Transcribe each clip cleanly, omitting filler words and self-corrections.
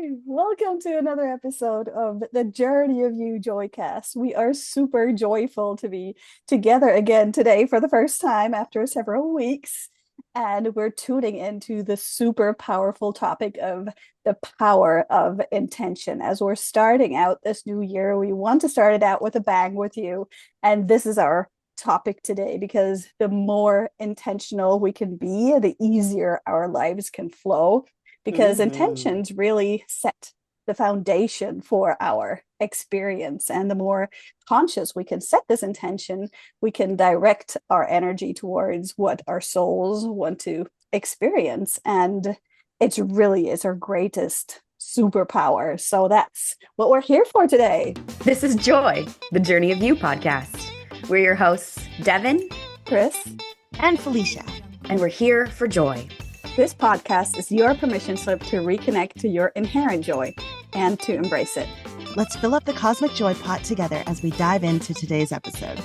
Welcome to another episode of the Journey of You Joycast. We are super joyful to be together again today for the first time after several weeks. And we're tuning into the super powerful topic of the power of intention. As we're starting out this new year, we want to start it out with a bang with you. And this is our topic today because the more intentional we can be, the easier our lives can flow because intentions really set the foundation for our experience. And the more conscious we can set this intention, we can direct our energy towards what our souls want to experience. And it's really is our greatest superpower. So that's what we're here for today. This is Joy, the Journey of You podcast. We're your hosts, Devin, Chris, and Felicia. And we're here for joy. This podcast is your permission slip to reconnect to your inherent joy and to embrace it. Let's fill up the cosmic joy pot together as we dive into today's episode.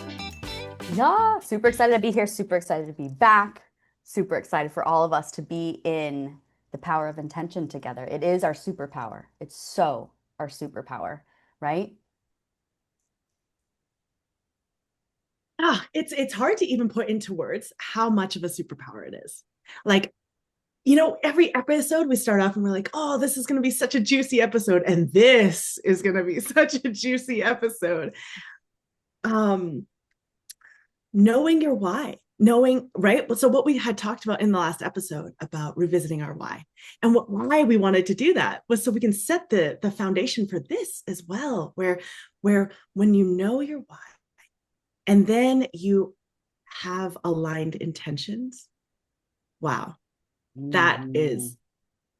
Yeah, super excited to be here, super excited to be back, super excited for all of us to be in the power of intention together. It is our superpower. It's so our superpower, right? It's hard to even put into words how much of a superpower it is. Like, you know, every episode we start off and we're like, oh, this is going to be such a juicy episode. And this is going to be such a juicy episode. Knowing your why, right? So what we had talked about in the last episode about revisiting our why and why we wanted to do that was so we can set the foundation for this as well, where when you know your why and then you have aligned intentions, wow. That is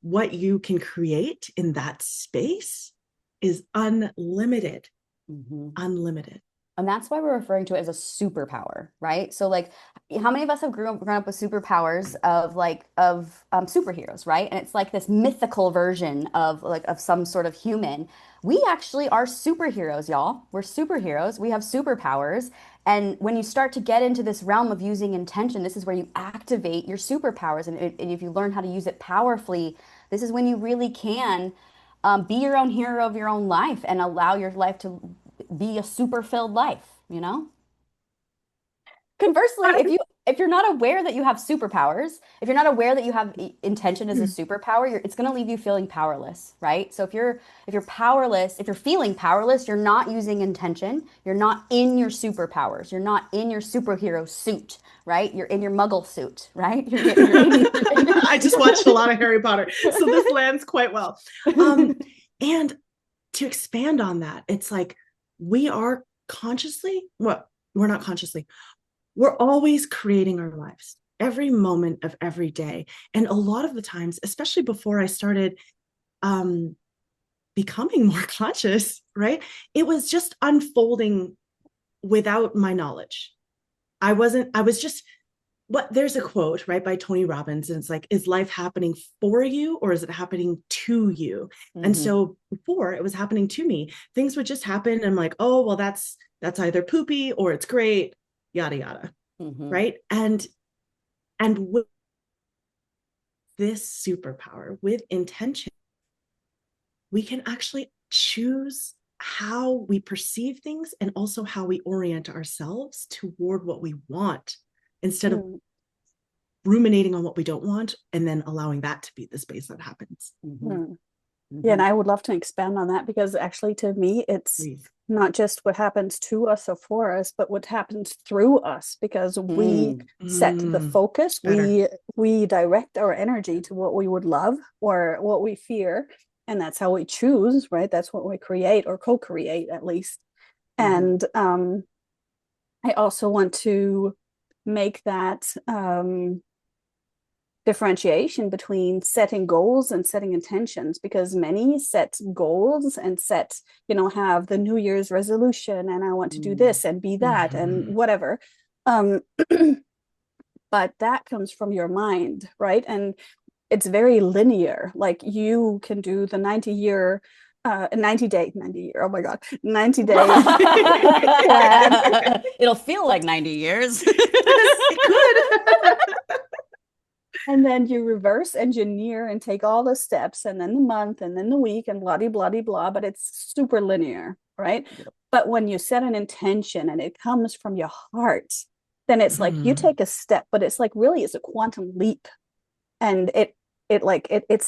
what you can create in that space is unlimited, unlimited. And that's why we're referring to it as a superpower, right? So like, how many of us have grown up with superpowers of superheroes, right? And it's like this mythical version of some sort of human. We actually are superheroes, y'all. We're superheroes. We have superpowers. And when you start to get into this realm of using intention, this is where you activate your superpowers. And if you learn how to use it powerfully, this is when you really can be your own hero of your own life and allow your life to be a super filled life, you know? Conversely, if you're not aware that you have superpowers, if you're not aware that you have intention as a superpower, it's going to leave you feeling powerless, right? So if you're powerless, if you're feeling powerless, you're not using intention, you're not in your superpowers, you're not in your superhero suit, right? You're in your muggle suit, right? I just watched a lot of Harry Potter, so this lands quite well. And to expand on that, it's like we are we're not consciously. We're always creating our lives every moment of every day. And a lot of the times, especially before I started becoming more conscious, right? It was just unfolding without my knowledge. There's a quote, right, by Tony Robbins, and it's like, is life happening for you or is it happening to you? And so before it was happening to me, things would just happen. And I'm like, oh, well, that's either poopy or it's great. Yada, yada. Right. And with this superpower, with intention, we can actually choose how we perceive things and also how we orient ourselves toward what we want instead of ruminating on what we don't want and then allowing that to be the space that happens. Yeah, and I would love to expand on that because actually to me, it's not just what happens to us or for us, but what happens through us because we set the focus, we direct our energy to what we would love or what we fear. And that's how we choose, right? That's what we create or co-create at least. And I also want to make that differentiation between setting goals and setting intentions because many set goals and have the New Year's resolution and I want to do this and be that and whatever. But that comes from your mind, right? And it's very linear. Like you can do the 90 year, oh my God, 90 days. It'll feel like 90 years. It could. And then you reverse engineer and take all the steps and then the month and then the week and blah, blah, blah, blah, but it's super linear, right? Yep. But when you set an intention and it comes from your heart, then it's like you take a step, but it's like really it's a quantum leap. And it's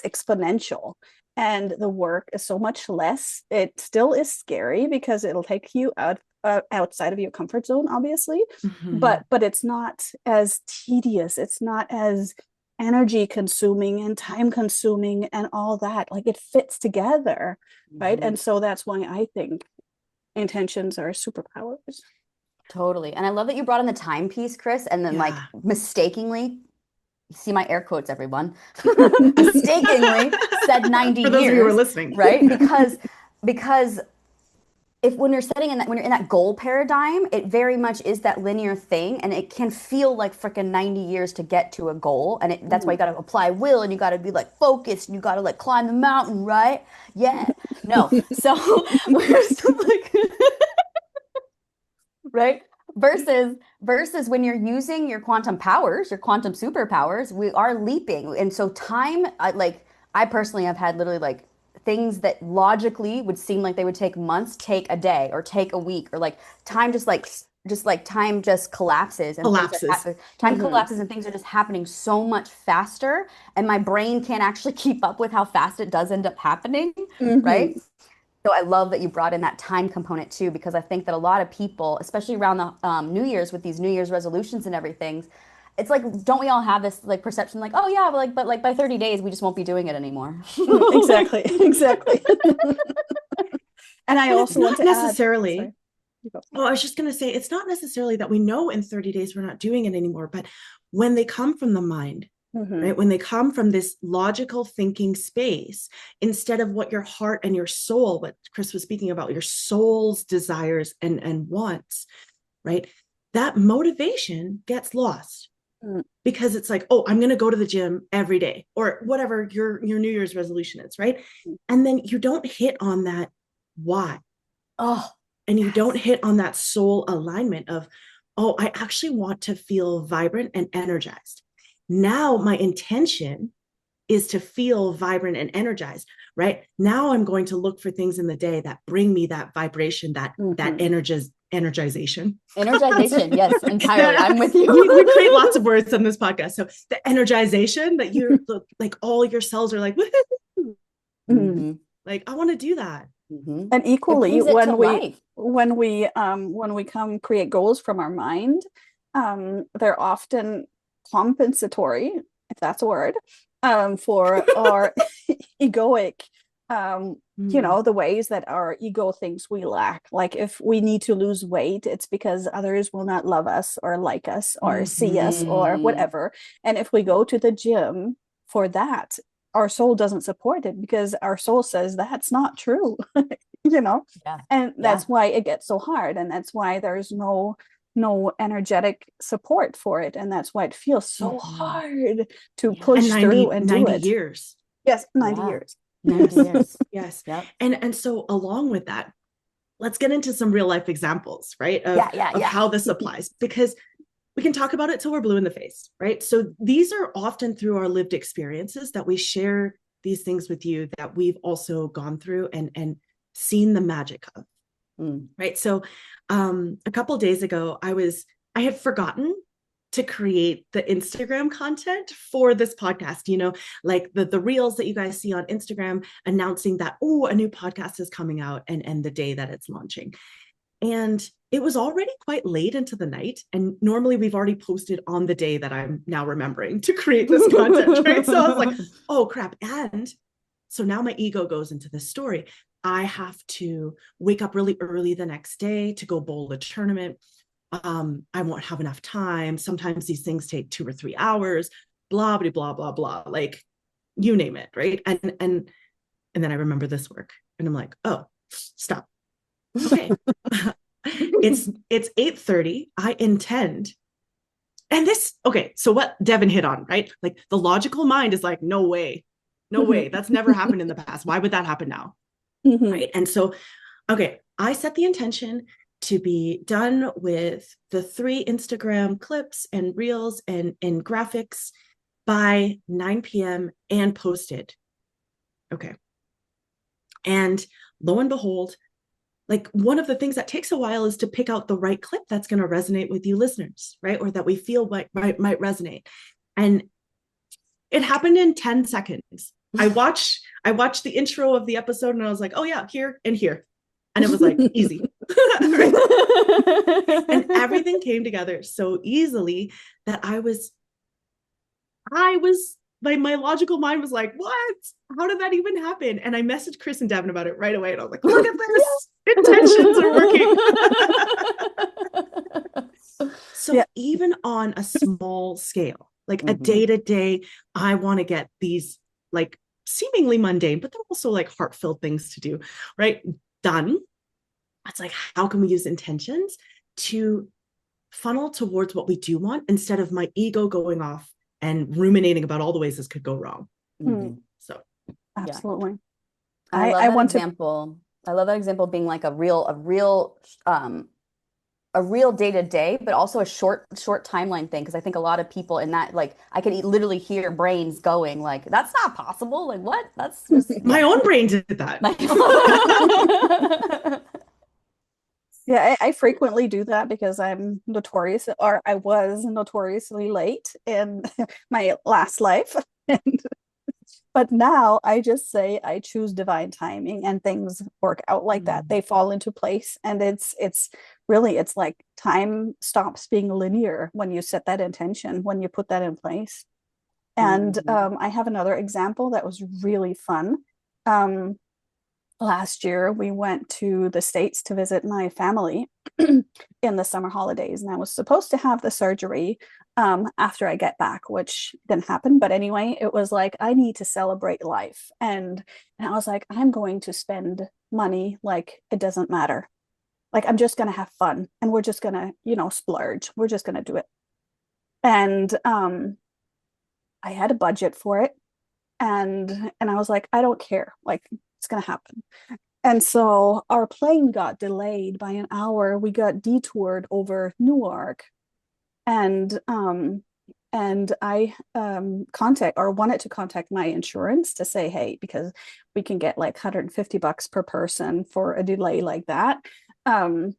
exponential. And the work is so much less. It still is scary because it'll take you outside of your comfort zone, obviously, but it's not as tedious. It's not as energy consuming and time consuming and all that. Like it fits together, right? And so that's why I think intentions are superpowers. Totally. And I love that you brought in the timepiece, Chris, and then like mistakenly, see my air quotes, everyone, mistakenly said 90 For those years, of you who are listening. right? Because when you're setting in that, when you're in that goal paradigm, it very much is that linear thing, and it can feel like freaking 90 years to get to a goal. And that's why you got to apply will, and you got to be like focused, and you got to like climb the mountain, right? Yeah. No. So we're still like, right? Versus when you're using your quantum powers, your quantum superpowers, we are leaping. And so time, I personally have had literally like things that logically would seem like they would take months, take a day or take a week, or like time just like time just collapses and time collapses and things are just happening so much faster, and my brain can't actually keep up with how fast it does end up happening, right? So I love that you brought in that time component too, because I think that a lot of people, especially around the New Year's with these New Year's resolutions and everything, it's like, don't we all have this like perception like, oh yeah, but like by 30 days, we just won't be doing it anymore. Exactly. And I also want to necessarily add, I was just going to say, it's not necessarily that we know in 30 days we're not doing it anymore, but when they come from the mind, right? When they come from this logical thinking space, instead of what your heart and your soul, what Chris was speaking about, your soul's desires and wants, right? That motivation gets lost because it's like, oh, I'm going to go to the gym every day, or whatever your New Year's resolution is, right? And then you don't hit on that why. And you don't hit on that soul alignment of, oh, I actually want to feel vibrant and energized. Now my intention is to feel vibrant and energized, right? Now I'm going to look for things in the day that bring me that vibration, that energization. Energization, yes, entirely. I'm with you. We create lots of words on this podcast. So the energization that you're like, all your cells are like, like, I want to do that. And equally, when we come create goals from our mind, they're often compensatory, if that's a word, for our egoic, the ways that our ego thinks we lack. Like if we need to lose weight, it's because others will not love us or like us or see us or whatever. And if we go to the gym for that, our soul doesn't support it because our soul says that's not true, and that's why it gets so hard. And that's why there's no energetic support for it. And that's why it feels so hard to push through and do 90 it. years. Yes, 90 years. 90 years. Yes. Yep. And so along with that, let's get into some real life examples, right? Of how this applies, because we can talk about it till we're blue in the face, right? So these are often through our lived experiences that we share these things with you that we've also gone through and seen the magic of, right? So a couple of days ago, I had forgotten to create the Instagram content for this podcast, like the reels that you guys see on Instagram announcing that, oh, a new podcast is coming out and the day that it's launching. And it was already quite late into the night. And normally we've already posted on the day that I'm now remembering to create this content, right? So I was like, oh crap. And so now my ego goes into this story. I have to wake up really early the next day to go bowl a tournament. I won't have enough time. Sometimes these things take 2 or 3 hours, blah, blah, blah, blah, blah, like you name it. Right. And then I remember this work and I'm like, oh, stop. Okay. it's 8:30. I intend. And so what Devin hit on, right? Like the logical mind is like, no way. That's never happened in the past. Why would that happen now? Right. And so, okay, I set the intention to be done with the 3 Instagram clips and reels and graphics by 9 p.m. and posted. Okay. And lo and behold, like one of the things that takes a while is to pick out the right clip that's going to resonate with you listeners, right? Or that we feel might resonate. And it happened in 10 seconds. I watched the intro of the episode and I was like, oh yeah, here and here. And it was like easy. And everything came together so easily that I was like, my logical mind was like, what? How did that even happen? And I messaged Chris and Devin about it right away. And I was like, look at this. Intentions are working. So yeah, even on a small scale, like a day-to-day, I want to get these like seemingly mundane, but they're also like heartfelt things to do, right? Done. It's like, how can we use intentions to funnel towards what we do want instead of my ego going off and ruminating about all the ways this could go wrong. So absolutely. I love that example. I love that example being like a real day-to-day, but also a short timeline thing. Because I think a lot of people in that, like, I could literally hear brains going like, that's not possible. Like, what? That's just my own brain did that. Yeah, I frequently do that because I'm notorious, or I was notoriously late in my last life. But now I just say I choose divine timing and things work out like that. They fall into place. And it's really, it's like time stops being linear when you set that intention, when you put that in place. And I have another example that was really fun. Last year, we went to the States to visit my family in the summer holidays, and I was supposed to have the surgery after I get back, which didn't happen. But anyway, it was like, I need to celebrate life. And I was like, I'm going to spend money like it doesn't matter. Like, I'm just going to have fun and we're just going to, splurge. We're just going to do it. And I had a budget for it. And I was like, I don't care. Like, it's going to happen. And so our plane got delayed by an hour. We got detoured over Newark. And I wanted to contact my insurance to say, hey, because we can get like $150 per person for a delay like that. But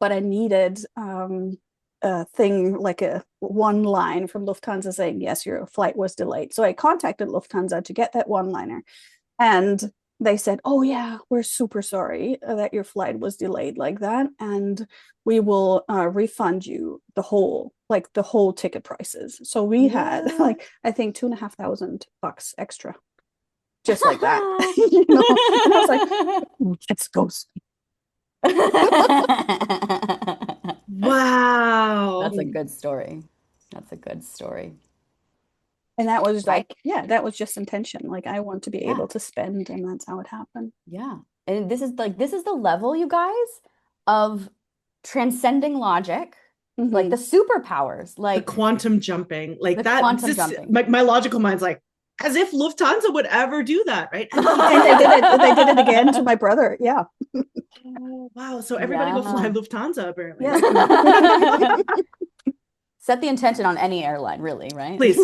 I needed a thing, like one line from Lufthansa saying, yes, your flight was delayed. So I contacted Lufthansa to get that one liner. And they said, oh yeah, we're super sorry that your flight was delayed like that. And we will refund you the whole ticket prices. So we had like, I think $2,500 extra. Just like that. And I was like, let's go. Wow. That's a good story. And that was like, that was just intention. Like, I want to be able to spend, and that's how it happened. Yeah. And this is the level, you guys, of transcending logic, like the superpowers, like the quantum jumping, like the that. Quantum jumping. My logical mind's like, as if Lufthansa would ever do that, right? And they did it again to my brother. Yeah. Oh, wow. So everybody go fly Lufthansa, apparently. Yeah. Set the intention on any airline, really, right? Please.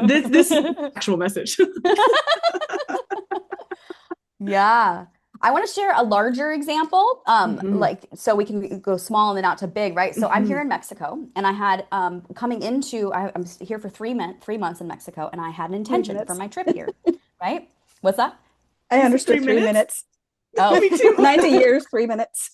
This actual message. Yeah. I want to share a larger example, like, so we can go small and then out to big, right? So I'm here in Mexico, and I had I'm here for 3 months in Mexico, and I had an intention for my trip here, right? What's that? I understood 3 minutes. Oh, 90 years, 3 minutes.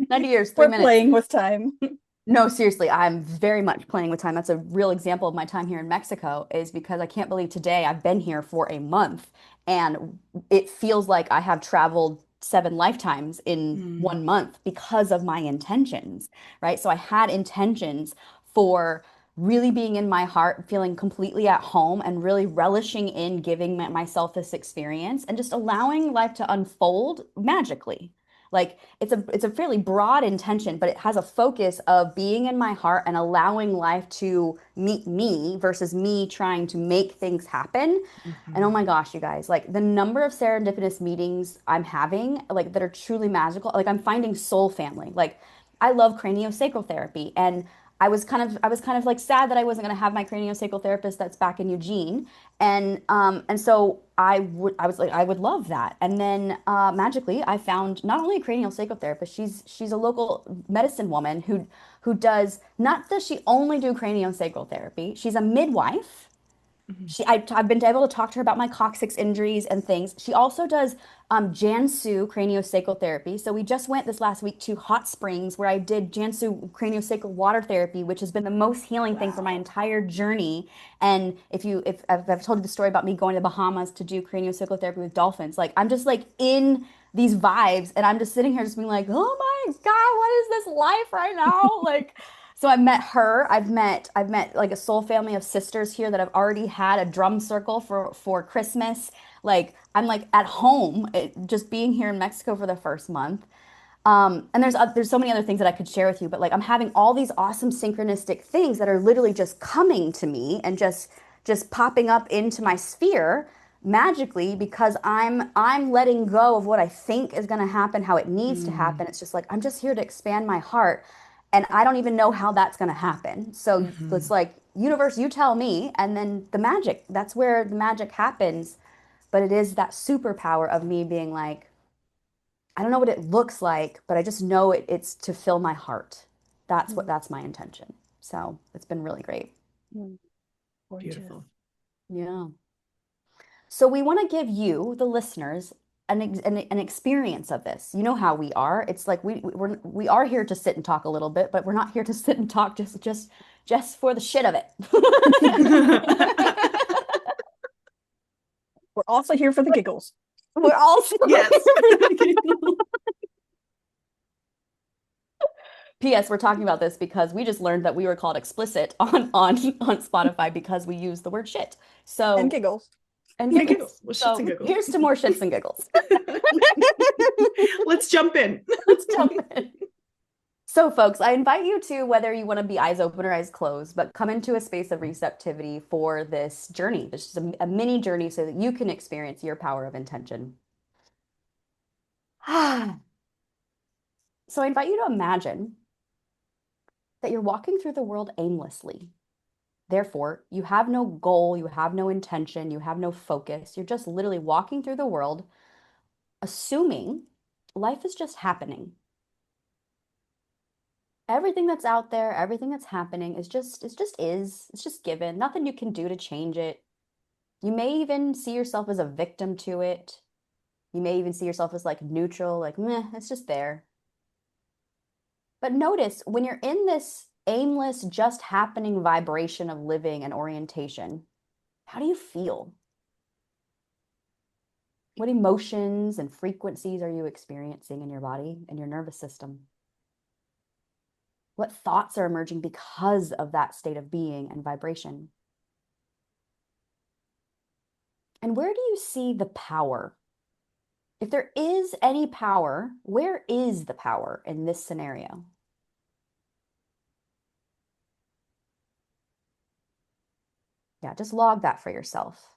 90 years, 3 minutes. Playing with time. No, seriously, I'm very much playing with time. That's a real example of my time here in Mexico, is because I can't believe today I've been here for a month and it feels like I have traveled 7 lifetimes in 1 month because of my intentions, right? So I had intentions for really being in my heart, feeling completely at home, and really relishing in giving myself this experience and just allowing life to unfold magically. Like, it's a fairly broad intention, but it has a focus of being in my heart and allowing life to meet me versus me trying to make things happen. And oh my gosh, you guys, like the number of serendipitous meetings I'm having, like, that are truly magical. Like, I'm finding soul family. Like, I love craniosacral therapy, and I was kind of like sad that I wasn't going to have my craniosacral therapist that's back in Eugene, and so I was like I would love that. And then magically I found not only a craniosacral therapist, she's a local medicine woman who does not does she only do craniosacral therapy. She's a midwife. I've been able to talk to her about my coccyx injuries and things. She also does Jansu craniosacral therapy. So we just went this last week to Hot Springs where I did Jansu craniosacral water therapy, which has been the most healing thing for my entire journey. And if I've told you the story about me going to the Bahamas to do craniosacral therapy with dolphins, like I'm just like in these vibes and I'm just sitting here just being like, oh my God, what is this life right now? Like so I met her. I've met like a soul family of sisters here that have already had a drum circle for Christmas. Like I'm like at home, just being here in Mexico for the first month. And there's so many other things that I could share with you, but like I'm having all these awesome synchronistic things that are literally just coming to me and just popping up into my sphere magically because I'm letting go of what I think is going to happen, how it needs to happen. It's just like I'm just here to expand my heart, and I don't even know how that's going to happen. So it's like universe, you tell me, and then the magic. That's where the magic happens. But it is that superpower of me being like, I don't know what it looks like, but I just know it's to fill my heart. That's my intention. So it's been really great. Gorgeous. Beautiful. Yeah. So we want to give you, the listeners, an experience of this. You know how we are. It's like we are here to sit and talk a little bit, but we're not here to sit and talk just for the shit of it. We're also here for the giggles. We're also Yes. P.S. We're talking about this because we just learned that we were called explicit on Spotify because we use the word shit. So And giggles. and And giggles. giggles. Well, shits So and giggles. here's to more shits and giggles. Let's jump in. Let's jump in. So, folks, I invite you to, whether you want to be eyes open or eyes closed, but come into a space of receptivity for this journey. This is a mini journey so that you can experience your power of intention. So, I invite you to imagine that you're walking through the world aimlessly. Therefore, you have no goal, you have no intention, you have no focus. You're just literally walking through the world, assuming life is just happening. Everything that's out there, everything that's happening it's just given. Nothing you can do to change it. You may even see yourself as a victim to it. You may even see yourself as like neutral, like meh, it's just there. But notice when you're in this aimless, just happening vibration of living and orientation, how do you feel? What emotions and frequencies are you experiencing in your body and your nervous system? What thoughts are emerging because of that state of being and vibration? And where do you see the power? If there is any power, where is the power in this scenario? Yeah, just log that for yourself.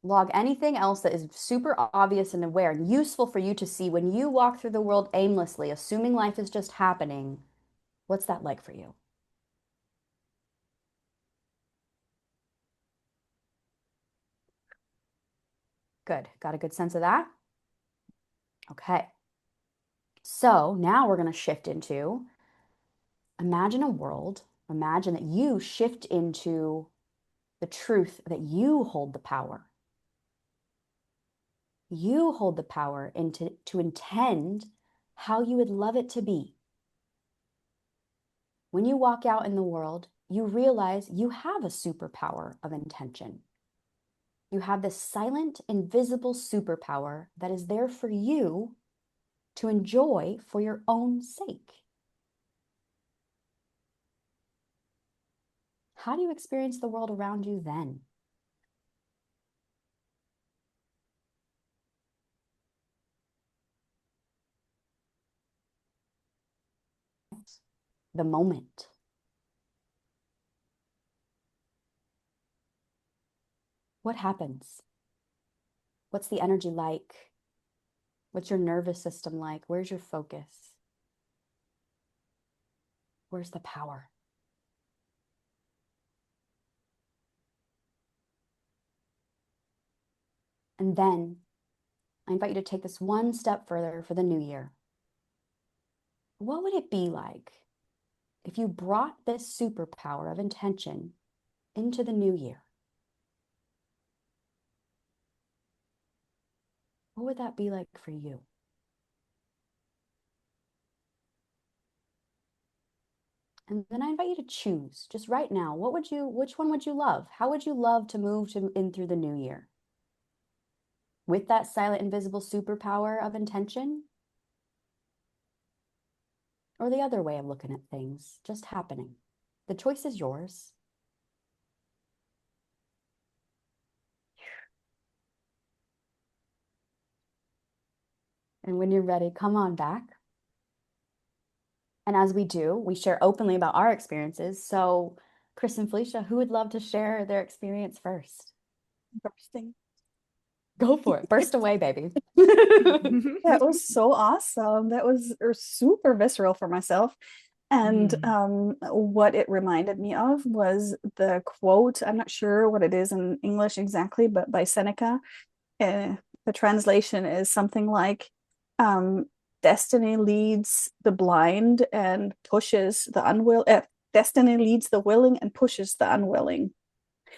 Log anything else that is super obvious and aware and useful for you to see when you walk through the world aimlessly, assuming life is just happening. What's that like for you? Good. Got a good sense of that? Okay. So now we're going to shift into imagine a world, imagine that you shift into the truth that you hold the power. You hold the power to intend how you would love it to be. When you walk out in the world, you realize you have a superpower of intention. You have this silent, invisible superpower that is there for you to enjoy for your own sake. How do you experience the world around you then? The moment. What happens? What's the energy like? What's your nervous system like? Where's your focus? Where's the power? And then I invite you to take this one step further for the new year. What would it be like if you brought this superpower of intention into the new year? What would that be like for you? And then I invite you to choose just right now. Which one would you love? How would you love to move in through the new year? With that silent, invisible superpower of intention? Or the other way of looking at things, just happening. The choice is yours. And when you're ready, come on back. And as we do, we share openly about our experiences. So, Chris and Felicia, who would love to share their experience first? Bursting. Go for it. Burst away, baby. That was so awesome. That was super visceral for myself. And what it reminded me of was the quote. I'm not sure what it is in English exactly, but by Seneca. The translation is something like, destiny leads the blind and pushes the unwilling. Destiny leads the willing and pushes the unwilling.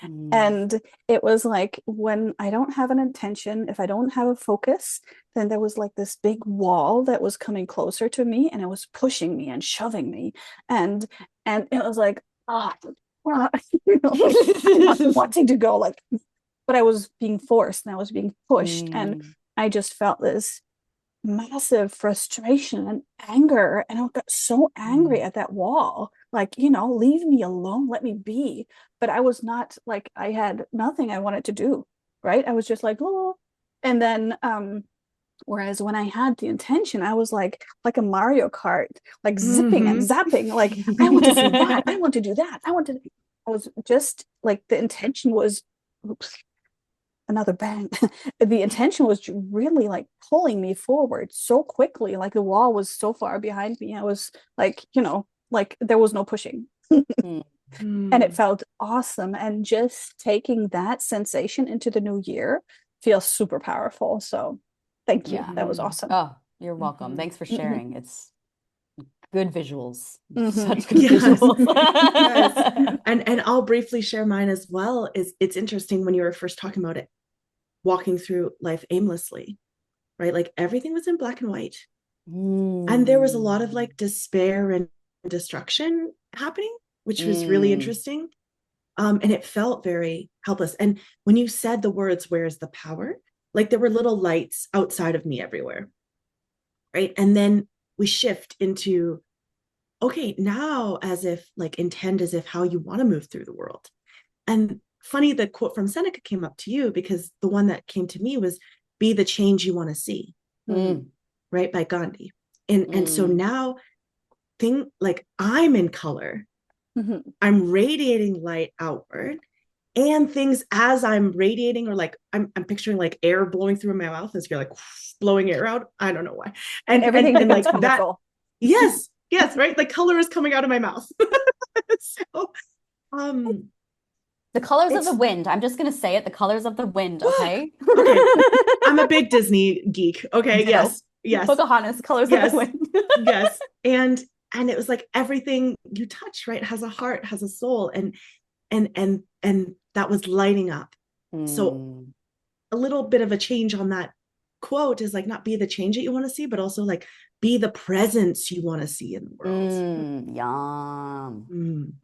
And it was like, when I don't have an intention, if I don't have a focus, then there was like this big wall that was coming closer to me, and it was pushing me and shoving me. And it was like, you know, like, wanting to go, like, but I was being forced and I was being pushed. And I just felt this massive frustration and anger, and I got so angry at that wall, like, leave me alone, let me be. But I was not, like, I had nothing I wanted to do, right? I was just like, oh. And then whereas when I had the intention, I was like a Mario Kart, like zipping and zapping, like, I want to see that, I want to do that, I was just like, the intention was, oops, another bang. The intention was really like pulling me forward so quickly, like the wall was so far behind me. I was like, like there was no pushing. And it felt awesome. And just taking that sensation into the new year feels super powerful. So thank you. That was awesome. Oh, you're welcome. Thanks for sharing. It's good visuals. Such good visuals. Yes. And I'll briefly share mine as well. It's interesting when you were first talking about it, walking through life aimlessly, right? Like everything was in black and white. And there was a lot of like despair and destruction happening, which was really interesting. And it felt very helpless. And when you said the words, "Where's the power?" Like there were little lights outside of me everywhere, right? And then we shift into, okay, now as if like intend as if how you want to move through the world. And funny, the quote from Seneca came up to you, because the one that came to me was, "Be the change you want to see," right? By Gandhi. And so now like I'm in color. I'm radiating light outward, and things as I'm radiating, or like I'm picturing like air blowing through my mouth as you're like blowing air out. I don't know why. And everything and like colorful. That. Yes, right. The color is coming out of my mouth. So the colors of the wind. I'm just gonna say it. The colors of the wind. Okay. Okay. I'm a big Disney geek. Okay. Yes. Pocahontas. Colors of the wind. Yes. And it was like everything you touch, right, has a heart, has a soul, and that was lighting up. So a little bit of a change on that quote is like, not be the change that you want to see, but also like be the presence you want to see in the world. Yum.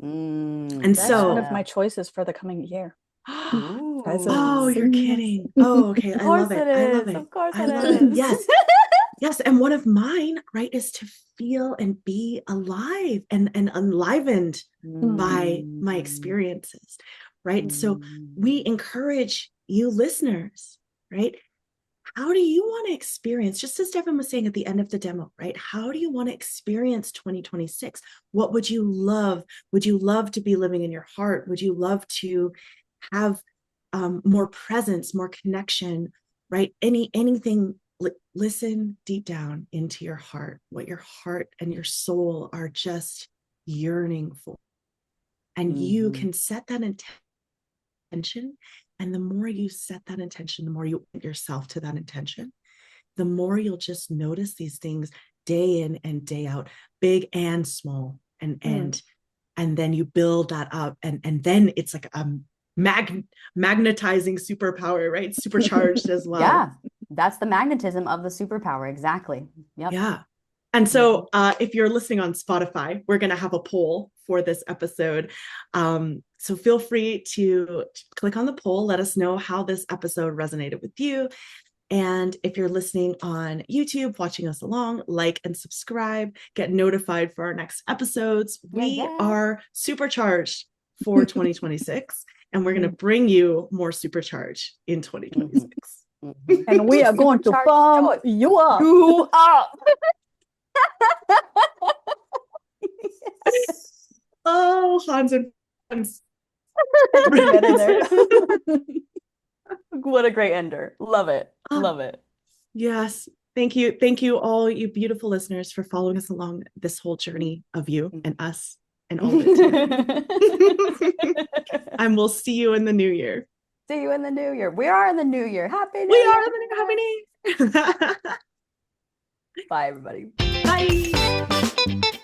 And that's so one of my choices for the coming year. Oh, you're kidding. Oh, okay. I love it. I love it. Of course I it love is. it. Yes. Yes. And one of mine, right, is to feel and be alive and enlivened by my experiences, right? So we encourage you listeners, right? How do you want to experience, just as Devin was saying at the end of the demo, right? How do you want to experience 2026? What would you love? Would you love to be living in your heart? Would you love to have more presence, more connection, right? Anything, listen deep down into your heart, what your heart and your soul are just yearning for. And you can set that intention And the more you set that intention, the more you put yourself to that intention, the more you'll just notice these things day in and day out, big and small. And then you build that up. And then it's like a magnetizing superpower, right? Supercharged as well. Yeah, that's the magnetism of the superpower. Exactly. Yep. Yeah. And so if you're listening on Spotify, we're going to have a poll for this episode. So feel free to click on the poll. Let us know how this episode resonated with you. And if you're listening on YouTube, watching us along, like and subscribe, get notified for our next episodes. We are supercharged for 2026, and we're going to bring you more supercharge in 2026. And we are going to bump you up. You up. Oh, Hans and Franz. Get in there. What a great ender. Love it. Love it. Yes. Thank you. Thank you, all you beautiful listeners, for following us along this whole journey of you and us and all of it too. And we'll see you in the new year. See you in the new year. We are in the new year. Happy New We Year. are in the new Happy New Year. Bye, everybody. Bye.